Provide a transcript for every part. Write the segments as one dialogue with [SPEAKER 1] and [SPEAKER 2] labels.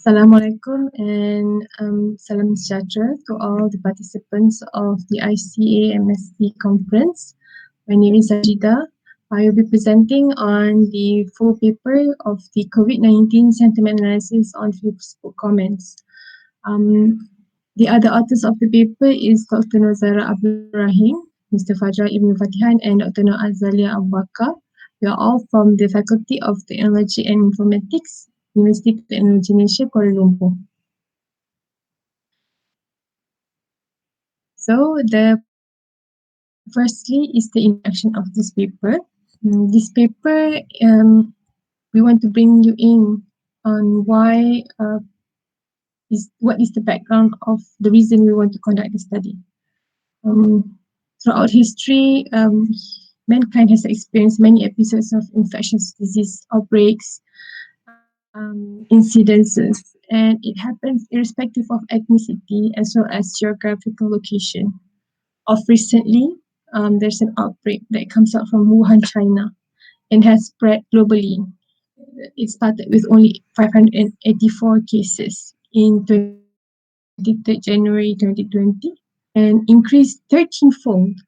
[SPEAKER 1] Assalamualaikum and salam sejahtera to all the participants of the ICAMST conference. My name is Sajidah. I will be presenting on the full paper of the COVID-19 sentiment analysis on Facebook comments. The other authors of the paper is Dr. Nozara Ibrahim, Mr. Fajar Ibn Fatihan, and Dr. Nur Azalia Abu Bakar. We are all from the Faculty of Technology and Informatics, Universiti Teknologi Malaysia, Kuala Lumpur. So firstly is the introduction of this paper. This paper, we want to bring you in on what is the background of the reason we want to conduct the study. Throughout history, mankind has experienced many episodes of infectious disease outbreaks, incidences, and it happens irrespective of ethnicity as well as geographical location. Of recently, there's an outbreak that comes out from Wuhan, China, and has spread globally. It started with only 584 cases in 23rd January 2020 and increased 13-fold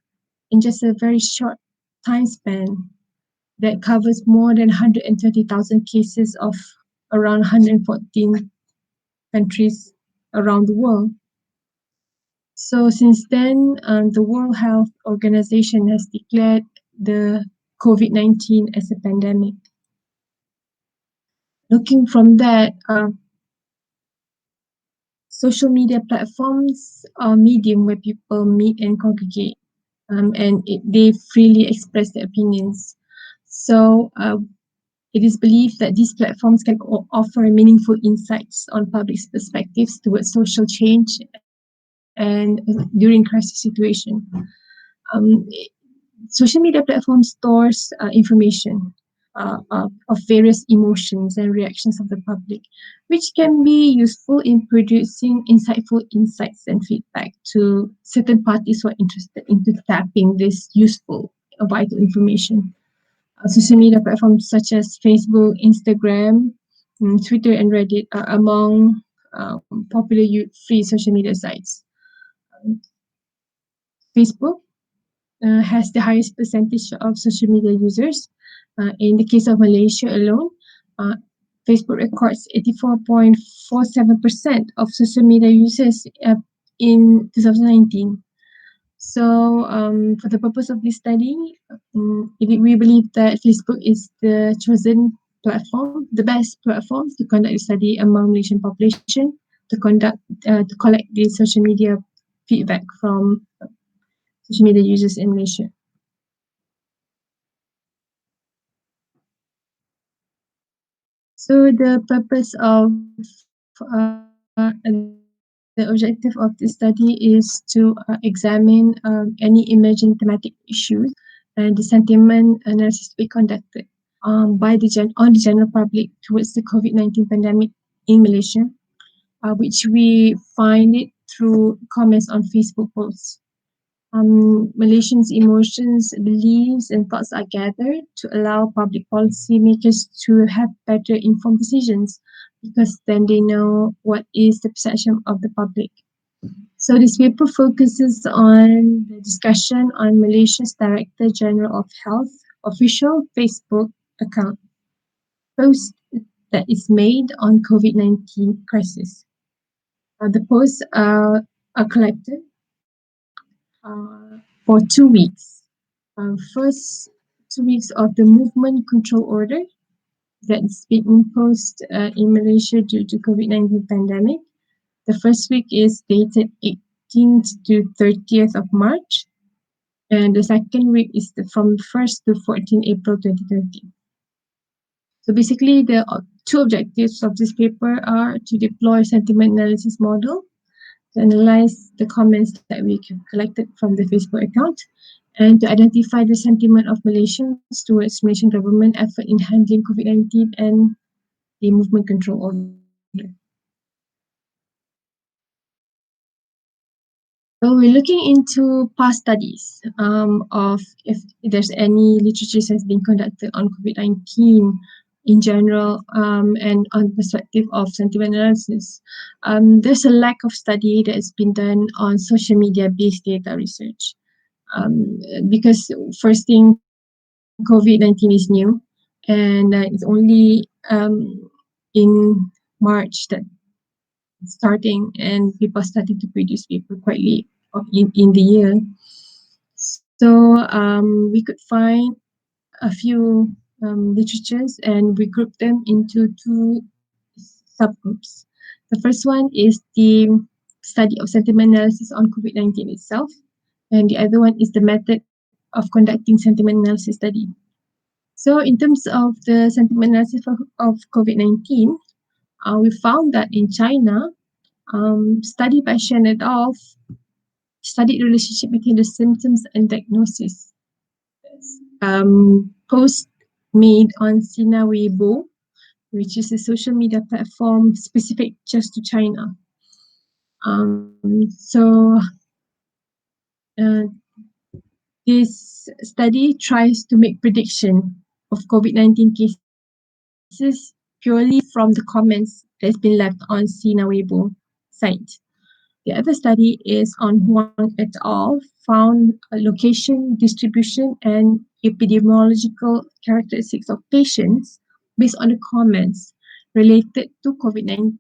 [SPEAKER 1] in just a very short time span that covers more than 130,000 cases of around 114 countries around the world. So since then, the World Health Organization has declared the COVID-19 as a pandemic. Looking from that, social media platforms are a medium where people meet and congregate, and they freely express their opinions. So it is believed that these platforms can offer meaningful insights on public perspectives towards social change and during crisis situation. Social media platform stores information of various emotions and reactions of the public, which can be useful in producing insightful insights and feedback to certain parties who are interested into tapping this useful, vital information. Social media platforms such as Facebook, Instagram, Twitter, and Reddit are among popular free social media sites. Facebook has the highest percentage of social media users. In the case of Malaysia alone, Facebook records 84.47% of social media users in 2019. So for the purpose of this study, we believe that Facebook is the chosen platform, the best platform to conduct a study among Malaysian population to collect the social media feedback from social media users in Malaysia. So the purpose of the objective of this study is to examine any emerging thematic issues and the sentiment analysis to be conducted on the general public towards the COVID-19 pandemic in Malaysia, which we find it through comments on Facebook posts. Malaysians' emotions, beliefs, and thoughts are gathered to allow public policy makers to have better informed decisions, because then they know what is the perception of the public. So this paper focuses on the discussion on Malaysia's Director General of Health official Facebook account post that is made on COVID-19 crisis. The posts are collected for 2 weeks. First 2 weeks of the movement control order that's being imposed in Malaysia due to COVID-19 pandemic. The first week is dated 18th to 30th of March, and the second week is from 1st to 14th April 2020. So basically, the two objectives of this paper are to deploy sentiment analysis model to analyze the comments that we collected from the Facebook account and to identify the sentiment of Malaysians towards Malaysian government effort in handling COVID-19 and the movement control order. So we're looking into past studies of if there's any literature has been conducted on COVID-19 in general, and on perspective of sentiment analysis. There's a lack of study that has been done on social media-based data research. Because first thing, COVID-19 is new, and it's only in March that it's starting, and people starting to produce paper quite late in the year. So we could find a few literatures, and we group them into two subgroups. The first one is the study of sentiment analysis on COVID-19 itself, and the other one is the method of conducting sentiment analysis study. So in terms of the sentiment analysis of COVID-19, we found that in China, study by Shen et al. Studied relationship between the symptoms and diagnosis. Post made on Sina Weibo, which is a social media platform specific just to China. So this study tries to make prediction of COVID-19 cases purely from the comments that's been left on Sina Weibo site. The other study is on Huang et al. Found a location, distribution, and epidemiological characteristics of patients based on the comments related to COVID-19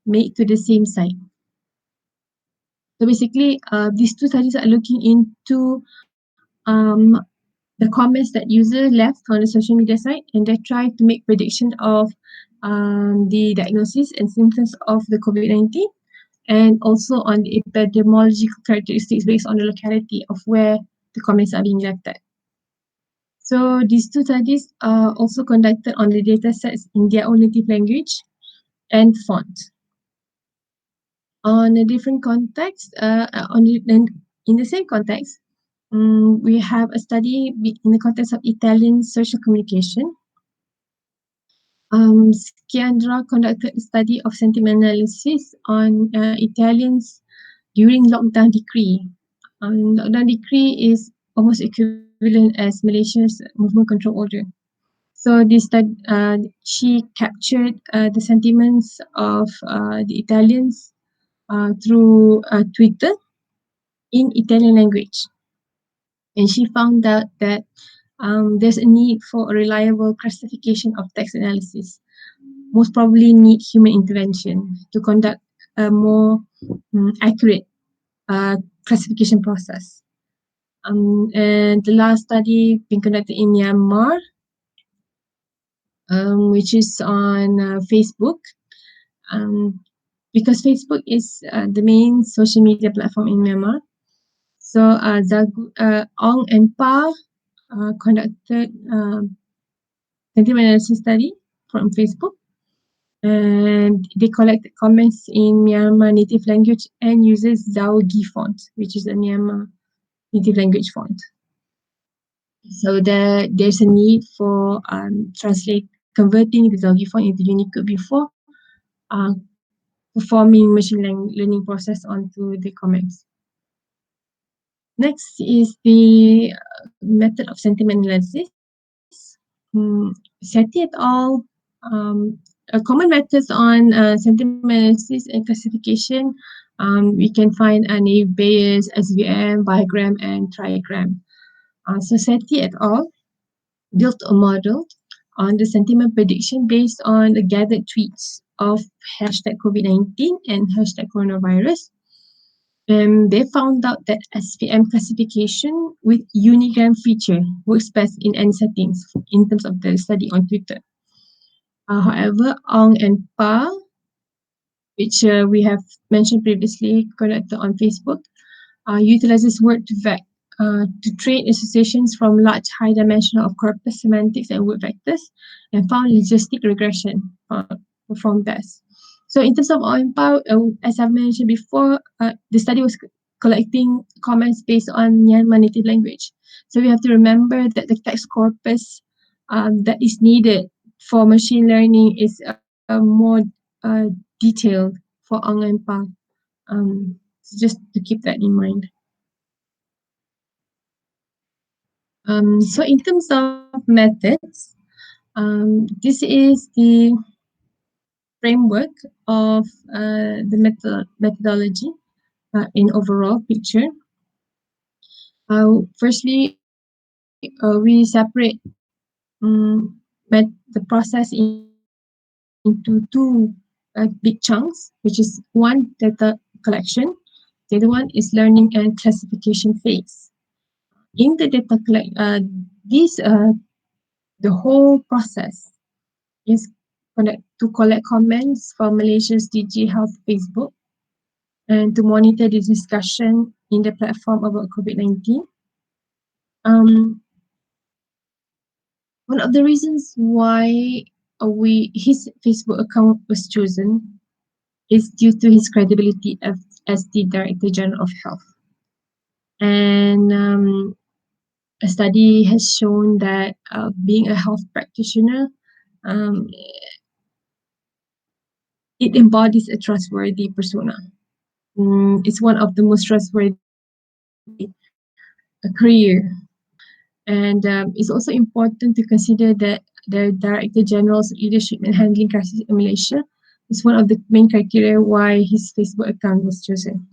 [SPEAKER 1] made to the same site. So basically, these two studies are looking into the comments that user left on the social media site, and they try to make prediction of the diagnosis and symptoms of the COVID-19, and also on the epidemiological characteristics based on the locality of where the comments are being left at. So these two studies are also conducted on the data sets in their own native language and font. On a different context, in the same context, we have a study in the context of Italian social communication. Sciandra conducted a study of sentiment analysis on Italians during lockdown decree. Lockdown decree is almost equivalent as Malaysia's movement control order. So she captured the sentiments of the Italians through Twitter in Italian language. And she found out that there's a need for a reliable classification of text analysis. Most probably need human intervention to conduct a more accurate classification process. And the last study being conducted in Myanmar, which is on Facebook, because Facebook is the main social media platform in Myanmar. So Ong and Pa conducted sentiment analysis study from Facebook, and they collected comments in Myanmar native language and uses Zaogi font, which is a Myanmar native language font. So there's a need for converting the Zaogi font into Unicode before performing machine learning process onto the comments. Next is the method of sentiment analysis. Seti et al. Common methods on sentiment analysis and classification. We can find a naive Bayes, SVM, bigram, and trigram. So Seti et al. Built a model on the sentiment prediction based on the gathered tweets of hashtag COVID-19 and hashtag coronavirus. They found out that SVM classification with unigram feature works best in any settings in terms of the study on Twitter. However, Ong and Pa, which we have mentioned previously, conducted on Facebook, utilizes word2vec to train associations from large high-dimensional of corpus semantics and word vectors, and found logistic regression from this. So in terms of OMPA, as I've mentioned before, the study was collecting comments based on Myanmar native language. So we have to remember that the text corpus that is needed for machine learning is more detailed for OMPA. So just to keep that in mind. So in terms of methods, This is the framework of the methodology in overall picture. Firstly, we separate the process into two big chunks, which is one, data collection. The other one is learning and classification phase. In the data the whole process is to collect comments from Malaysia's DG Health Facebook and to monitor the discussion in the platform about COVID-19. Um, One of the reasons why his Facebook account was chosen is due to his credibility as the Director General of Health. And a study has shown that being a health practitioner, um, it embodies a trustworthy persona. It's one of the most trustworthy career. And it's also important to consider that the Director General's leadership in handling crisis in Malaysia is one of the main criteria why his Facebook account was chosen.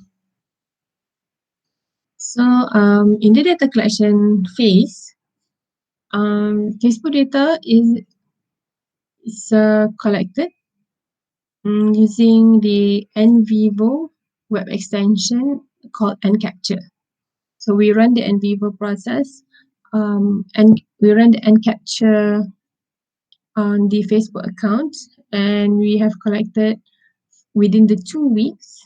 [SPEAKER 1] So in the data collection phase, Facebook data is collected using the NVivo web extension called nCapture. So we run the NVivo process and we run the nCapture on the Facebook account, and we have collected within the 2 weeks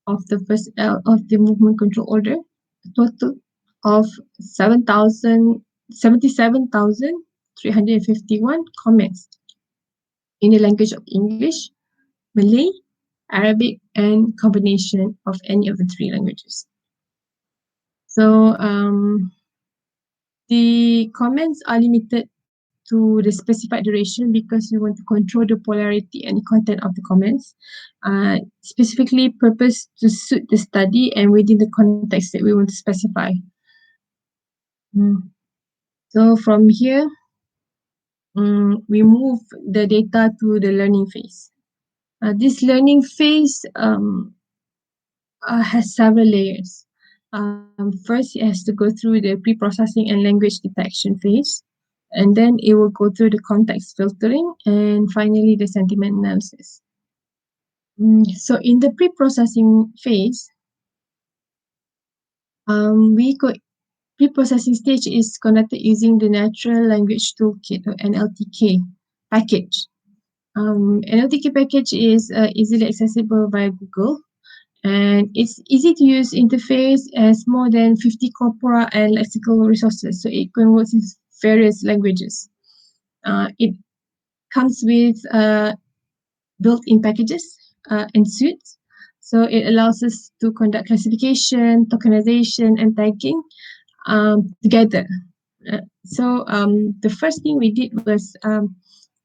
[SPEAKER 1] of the first of the movement control order a total of 77,351 comments in the language of English, Malay, Arabic, and combination of any of the 3 languages. So the comments are limited to the specified duration because we want to control the polarity and content of the comments, specifically purpose to suit the study and within the context that we want to specify. So from here, we move the data to the learning phase. This learning phase has several layers. First, it has to go through the pre-processing and language detection phase, and then it will go through the context filtering, and finally the sentiment analysis. So in the pre-processing phase, pre-processing stage is conducted using the Natural Language Toolkit or NLTK package. NLTK package is easily accessible via Google, and it's easy to use interface as more than 50 corpora and lexical resources, so it can work in various languages. It comes with built-in packages and suites, so it allows us to conduct classification, tokenization, and tagging together. So the first thing we did was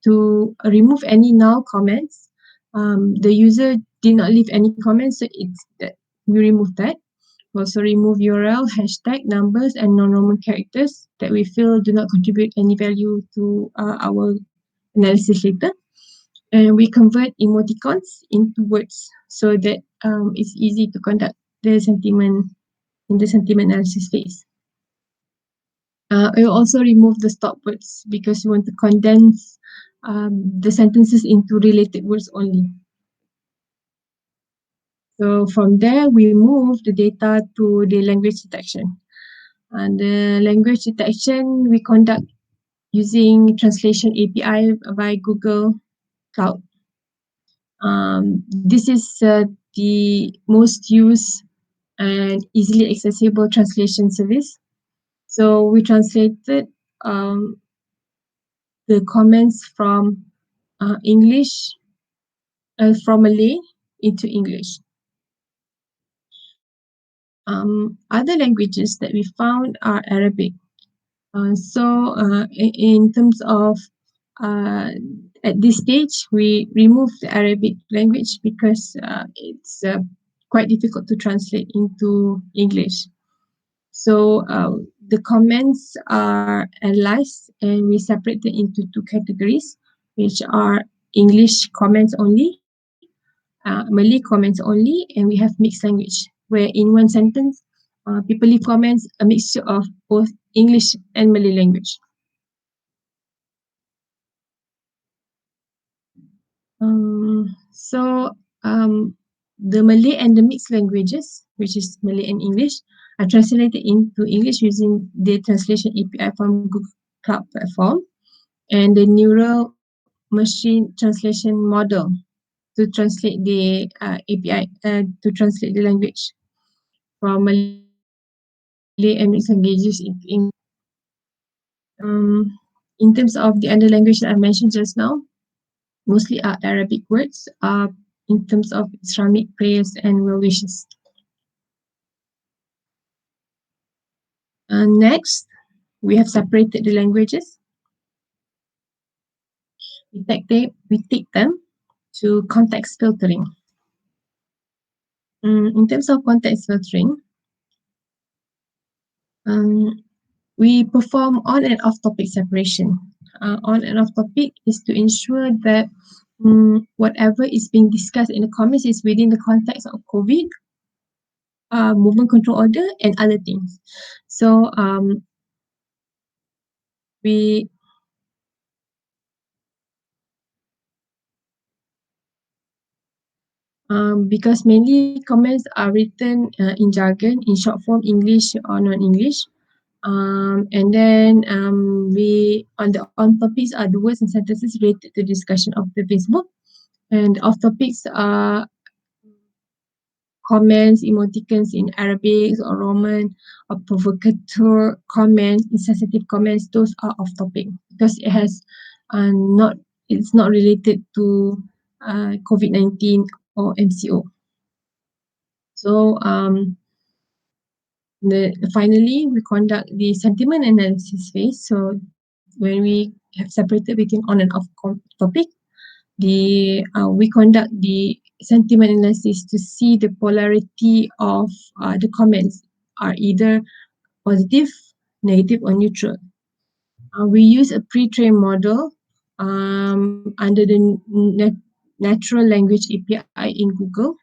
[SPEAKER 1] to remove any null comments. The user did not leave any comments, so we removed that. We also remove URL, hashtag, numbers, and non-Roman characters that we feel do not contribute any value to our analysis later. And we convert emoticons into words so that it's easy to conduct the sentiment in the sentiment analysis phase. We also remove the stop words because we want to condense the sentences into related words only. So from there, we move the data to the language detection. And the language detection we conduct using translation API by Google Cloud. This is the most used and easily accessible translation service. So we translated the comments from English, from Malay into English. Other languages that we found are Arabic. In terms of at this stage, we removed the Arabic language because it's quite difficult to translate into English. So the comments are analyzed and we separate it into two categories, which are English comments only, Malay comments only, and we have mixed language, where in one sentence, people leave comments a mixture of both English and Malay language. So the Malay and the mixed languages, which is Malay and English, are translated into English using the translation API from Google Cloud Platform and the neural machine translation model to translate the API to translate the language from Malay and mixed languages into English. In terms of the other language that I mentioned just now, mostly are Arabic words in terms of Islamic prayers and well wishes. Next, we have separated the languages. We take them to context filtering. In terms of context filtering, we perform on and off topic separation. On and off topic is to ensure that whatever is being discussed in the comments is within the context of COVID, movement control order, and other things. So we because mainly comments are written in jargon, in short form, English or non-English. And then we on topics are the words and sentences related to discussion of the Facebook, and off topics are comments, emoticons in Arabic or Roman, or provocateur comments, insensitive comments. Those are off topic because not it's not related to COVID-19 or MCO. So finally, we conduct the sentiment analysis phase. So when we have separated between on and off topic, we conduct the sentiment analysis to see the polarity of the comments are either positive, negative, or neutral. We use a pre-trained model under the natural language API in Google.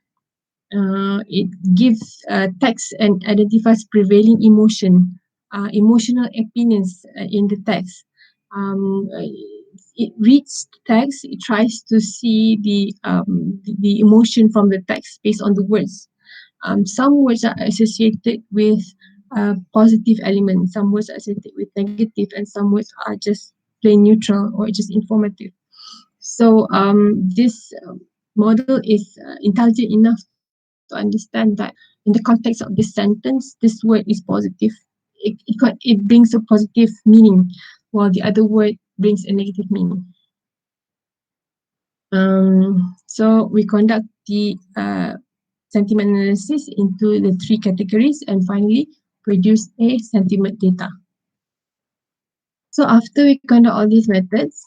[SPEAKER 1] It gives text and identifies prevailing emotional opinions in the text. It reads the text. It tries to see the emotion from the text based on the words. Some words are associated with positive elements. Some words are associated with negative, and some words are just plain neutral or just informative. So this model is intelligent enough to understand that in the context of this sentence, this word is positive. It brings a positive meaning, while the other word brings a negative meaning. So we conduct the sentiment analysis into the three categories and finally produce a sentiment data. So after we conduct all these methods,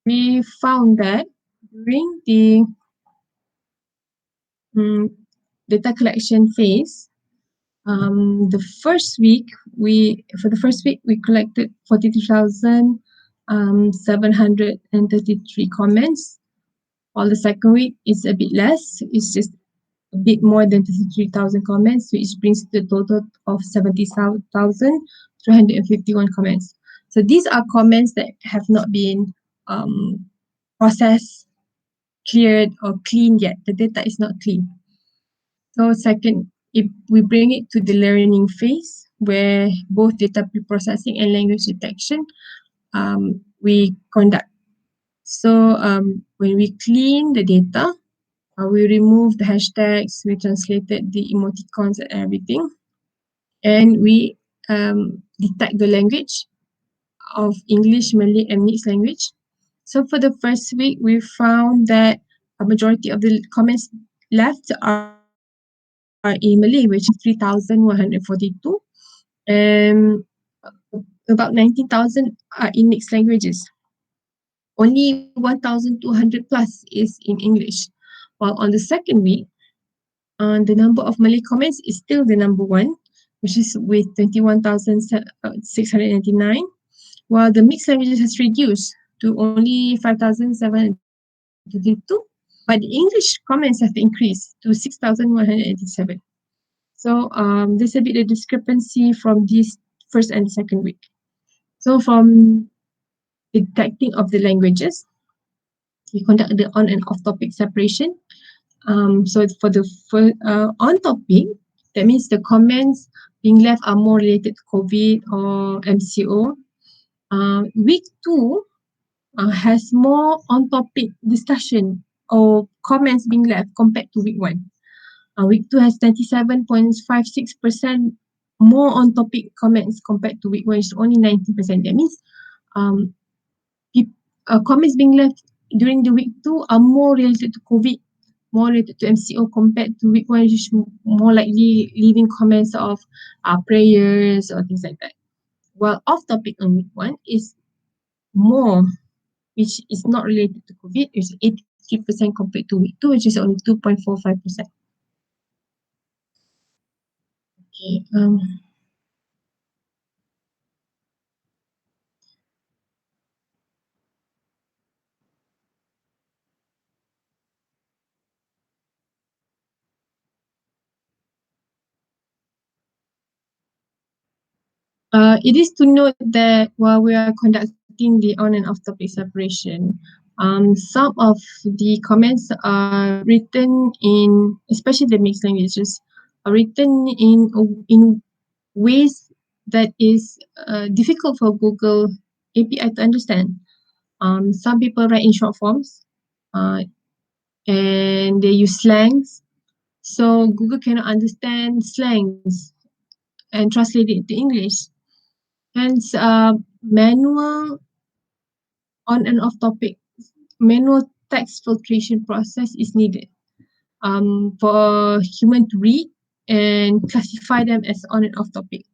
[SPEAKER 1] we found that during the data collection phase, the first week we collected 42,733 comments, while the second week is a bit less. It's just a bit more than 53,000 comments, which brings the total of 70,351 comments. So these are comments that have not been processed, cleared, or cleaned yet. The data is not clean. So second, if we bring it to the learning phase, where both data pre-processing and language detection, we conduct. So when we clean the data, we remove the hashtags, we translated the emoticons and everything, and we detect the language of English, Malay, and mixed language. So for the first week, we found that a majority of the comments left are in Malay, which is 3,142, and about 19,000 are in mixed languages. Only 1,200 plus is in English. While on the second week, the number of Malay comments is still the number one, which is with 21,699, while the mixed languages has reduced to only 5,732, but the English comments have increased to 6,187. So there's a bit of discrepancy from this first and second week. So from detecting of the languages, we conduct the on and off topic separation. So for the on topic, that means the comments being left are more related to COVID or MCO. Week two has more on topic discussion or comments being left compared to week one. Week two has 97.56% more on topic comments compared to week one, is only 90%. That means um, comments being left during the week two are more related to COVID, more related to MCO compared to week one, which is more likely leaving comments of prayers or things like that. While off topic on week one is more, which is not related to COVID, is 83% compared to week two, which is only 2.45%. Okay. It is to note that while we are conducting the on and off topic separation, some of the comments are written in, especially the mixed languages, are written in ways that is difficult for Google API to understand. Some people write in short forms, uh, and they use slangs, so Google cannot understand slangs and translate it into English. Hence, manual on and off topic, manual text filtration process is needed for human to read and classify them as on and off topic.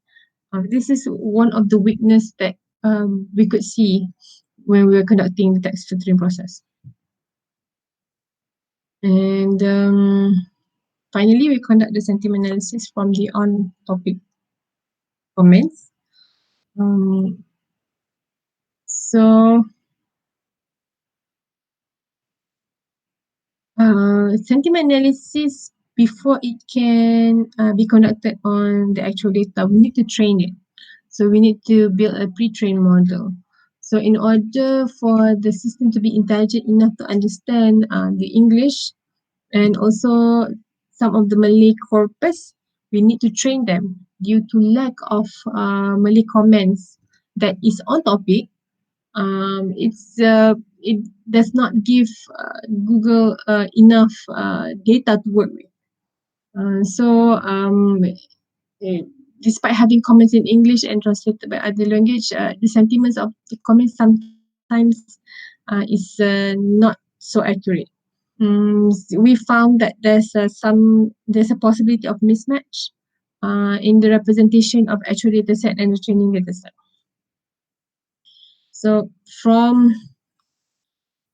[SPEAKER 1] This is one of the weakness that we could see when we were conducting the text filtering process. And finally, we conduct the sentiment analysis from the on topic comments. So sentiment analysis, before it can be conducted on the actual data, we need to train it. So we need to build a pre-trained model. So in order for the system to be intelligent enough to understand the English and also some of the Malay corpus, we need to train them due to lack of Malay comments that is on topic. It does not give Google enough data to work with. So despite having comments in English and translated by other language, the sentiments of the comments sometimes is not so accurate. We found that there's a possibility of mismatch in the representation of actual data set and the training data set. So from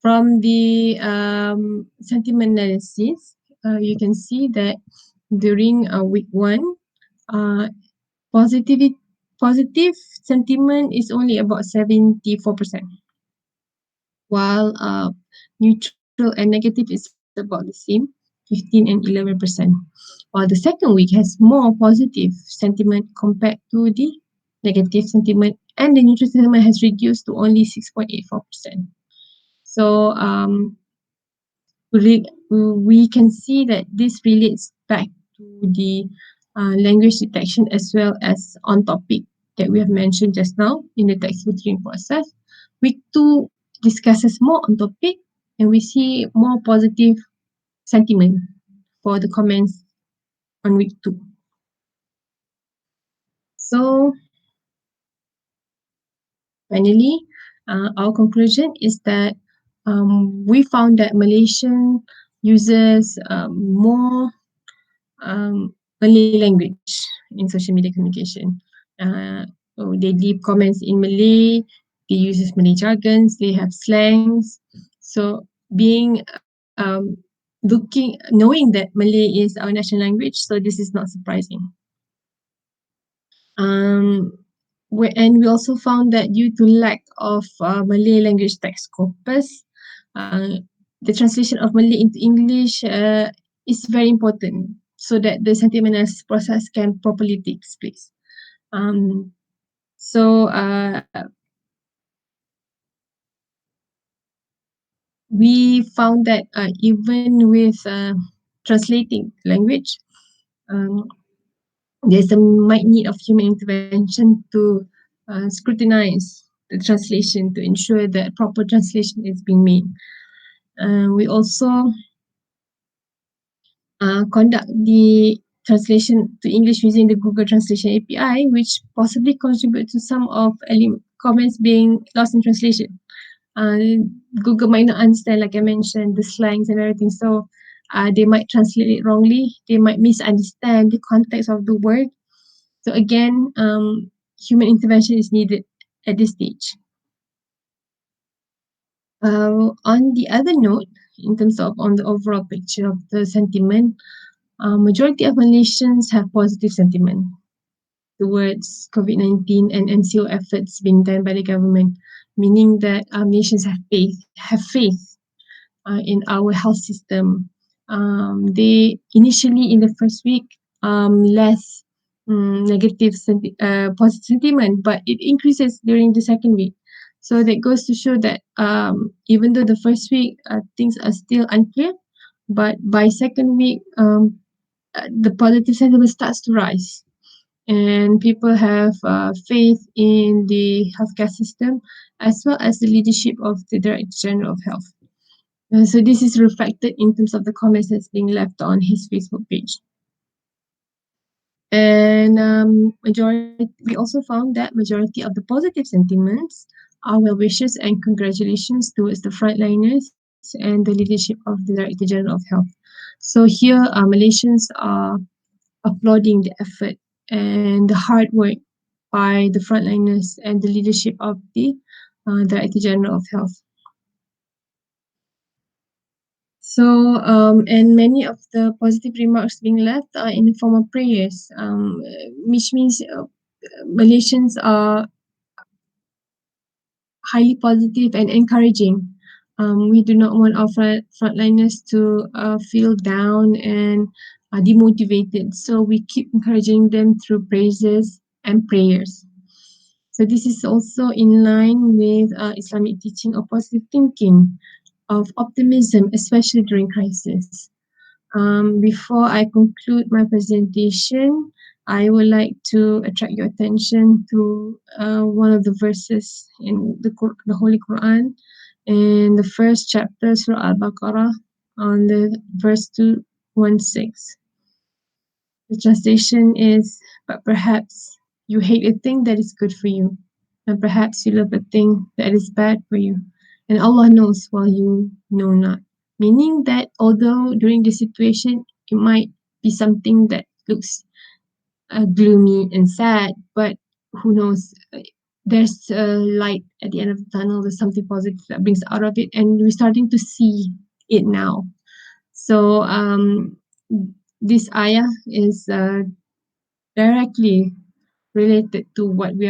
[SPEAKER 1] the sentiment analysis, you can see that during week one, uh, positive sentiment is only about 74%, while neutral and negative is about the same, 15 and 11%. While the second week has more positive sentiment compared to the negative sentiment, and the neutral sentiment has reduced to only 6.84%. So we can see that this relates back to the language detection as well as on topic that we have mentioned just now in the text filtering process. Week two discusses more on topic, and we see more positive sentiment for the comments on week two. So finally, our conclusion is that we found that Malaysian users more Malay language in social media communication. They leave comments in Malay, they use Malay jargons, they have slangs. So being knowing that Malay is our national language, so this is not surprising. And we also found that due to lack of Malay language text corpus, the translation of Malay into English is very important so that the sentiment analysis process can properly take place. Um, so we found that even with translating language, um, there's a might need of human intervention to scrutinize the translation to ensure that proper translation is being made. We also conduct the translation to English using the Google Translation API, which possibly contribute to some of comments being lost in translation. Google might not understand, like I mentioned, the slangs and everything. So they might translate it wrongly. They might misunderstand the context of the word. So again, human intervention is needed at this stage. On the other note, in terms of on the overall picture of the sentiment, majority of Malaysians have positive sentiment towards COVID-19 and MCO efforts being done by the government, meaning that Malaysians have faith in our health system. They initially in the first week less negative positive sentiment, but it increases during the second week. So that goes to show that even though the first week things are still unclear, but by second week the positive sentiment starts to rise, and people have faith in the healthcare system as well as the leadership of the Director General of Health. So this is reflected in terms of the comments that's being left on his Facebook page. And we also found that majority of the positive sentiments are well wishes and congratulations towards the frontliners and the leadership of the Director General of Health. So here, Malaysians are applauding the effort and the hard work by the frontliners and the leadership of the Director General of Health. So, and many of the positive remarks being left are in the form of prayers, which means Malaysians are highly positive and encouraging. We do not want our frontliners to feel down and demotivated. So we keep encouraging them through praises and prayers. So this is also in line with Islamic teaching of positive thinking, of optimism, especially during crisis. Before I conclude my presentation, I would like to attract your attention to one of the verses in the Holy Quran, in the first chapter, Surah Al-Baqarah, on the verse 216. The translation is, but perhaps you hate a thing that is good for you, and perhaps you love a thing that is bad for you, and Allah knows while you know not. Meaning that although during the situation it might be something that looks gloomy and sad, but who knows, there's a light at the end of the tunnel. There's something positive that brings out of it, and we're starting to see it now. So this ayah is directly related to what we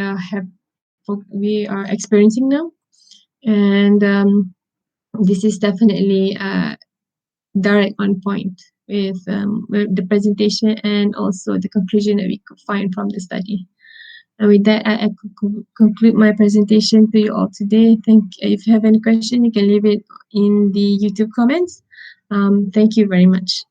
[SPEAKER 1] are experiencing now, and this is definitely direct on point with the presentation and also the conclusion that we could find from the study. And with that, I conclude my presentation to you all today. If you have any question, you can leave it in the YouTube comments. Thank you very much.